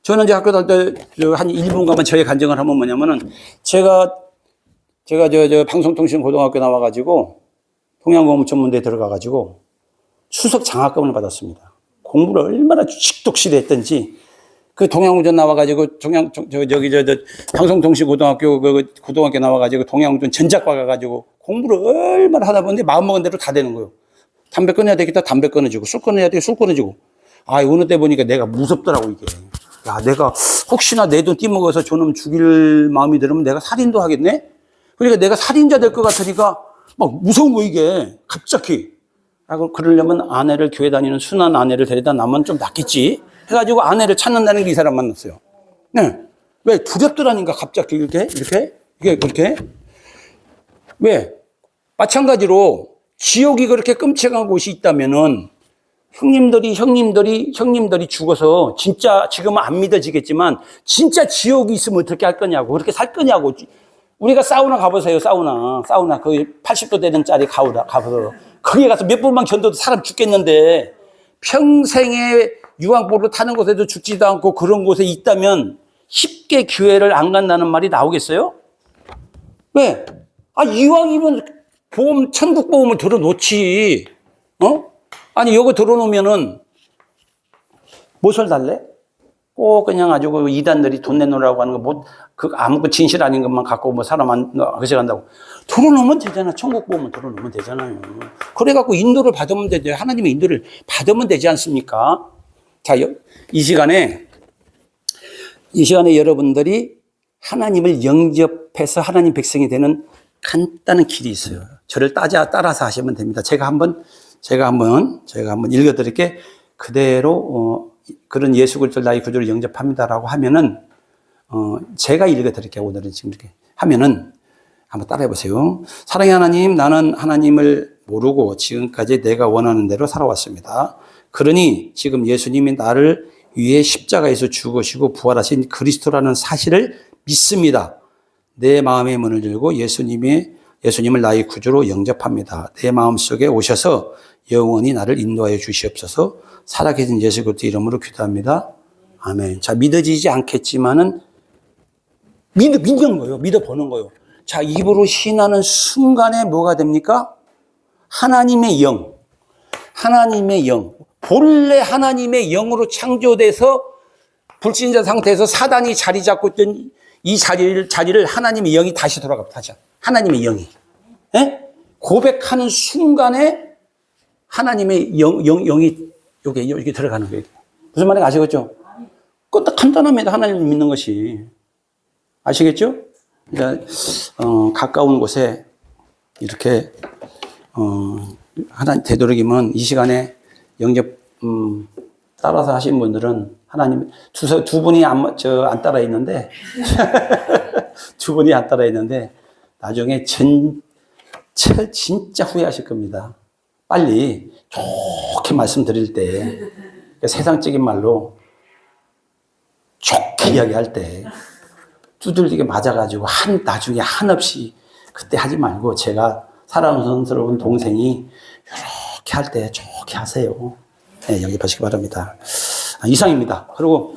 저는 이제 학교 다닐 때 한 1분간만 저의 간증을 하면 뭐냐면은, 제가 방송통신고등학교 나와가지고 동양공업전문대에 들어가가지고 수석 장학금을 받았습니다. 공부를 얼마나 똑실히 했던지, 그 동양운전 나와가지고 방송통신고등학교 고등학교 나와가지고 동양운전 전작과 가가지고 공부를 얼마나 하다 보는데 마음먹은 대로 다 되는 거예요. 담배 끊어야 되겠다, 담배 끊어지고, 술 끊어야 되겠다, 술 끊어지고. 어느 때 보니까 내가 무섭더라고, 이게. 야, 내가 혹시나 내 돈 띠먹어서 저놈 죽일 마음이 들으면 내가 살인도 하겠네? 그러니까 내가 살인자 될 것 같으니까 막 무서운 거, 이게. 갑자기. 그러려면 아내를, 교회 다니는 순한 아내를 데려다 나면 좀 낫겠지 해가지고 아내를 찾는다는 게 이 사람 만났어요. 네. 왜? 두렵더라니까, 갑자기. 이렇게. 왜? 마찬가지로 지옥이 그렇게 끔찍한 곳이 있다면은, 형님들이 죽어서, 진짜 지금은 안 믿어지겠지만, 진짜 지옥이 있으면 어떻게 할 거냐고, 그렇게 살 거냐고. 우리가 사우나 가보세요, 사우나. 그 80도 되는 짜리 가보세요. 거기 가서 몇 분만 견뎌도 사람 죽겠는데, 평생에 유황보로 타는 곳에도 죽지도 않고 그런 곳에 있다면 쉽게 교회를 안 간다는 말이 나오겠어요? 왜? 이왕이면 천국 보험을 들어놓지. 아니, 이거 들어놓으면은 무엇을 달래? 꼭 그냥 아주 그 이단들이 돈 내놓으라고 하는 거, 뭐, 그 아무 진실 아닌 것만 갖고 뭐 사람 거셔간다고. 들어놓으면 되잖아. 천국 보면 들어놓으면 되잖아요. 그래갖고 인도를 받으면 되죠. 하나님의 인도를 받으면 되지 않습니까? 자, 이 시간에 여러분들이 하나님을 영접해서 하나님 백성이 되는 간단한 길이 있어요. 저를 따라서 하시면 됩니다. 제가 한번 읽어드릴게. 그대로, 그런 예수 그리스도 나의 구주를 영접합니다라고 하면은, 제가 읽어드릴게요. 오늘은 지금 이렇게 하면은, 한번 따라해 보세요. 사랑의 하나님, 나는 하나님을 모르고 지금까지 내가 원하는 대로 살아왔습니다. 그러니 지금 예수님이 나를 위해 십자가에서 죽으시고 부활하신 그리스도라는 사실을 믿습니다. 내 마음의 문을 열고 예수님을 나의 구주로 영접합니다. 내 마음속에 오셔서 영원히 나를 인도하여 주시옵소서. 살아계신 예수 그리스도 이름으로 기도합니다. 아멘. 자, 믿어지지 않겠지만은 믿는 거예요. 믿어보는 거예요. 자, 입으로 시인하는 순간에 뭐가 됩니까? 하나님의 영. 본래 하나님의 영으로 창조돼서 불신자 상태에서 사단이 자리 잡고 있던 이 자리를 하나님의 영이 다시 돌아갑니다. 하나님의 영이. 예? 고백하는 순간에 하나님의 영이 여기 들어가는 거예요. 무슨 말인지 아시겠죠? 그건 간단합니다. 하나님을 믿는 것이. 아시겠죠? 그러니까, 가까운 곳에 이렇게, 되도록이면 이 시간에 영접, 따라서 하신 분들은 하나님, 두 분이 안 따라 있는데, 두 분이 안 따라 있는데, 나중에 진짜 후회하실 겁니다. 빨리 좋게 말씀드릴 때, 세상적인 말로 좋게 이야기할 때, 두들기게 맞아가지고 나중에 한없이 그때 하지 말고 제가 사랑스러운 동생이 이렇게 할 때 좋게 하세요. 네, 영접하시기 바랍니다. 이상입니다. 그리고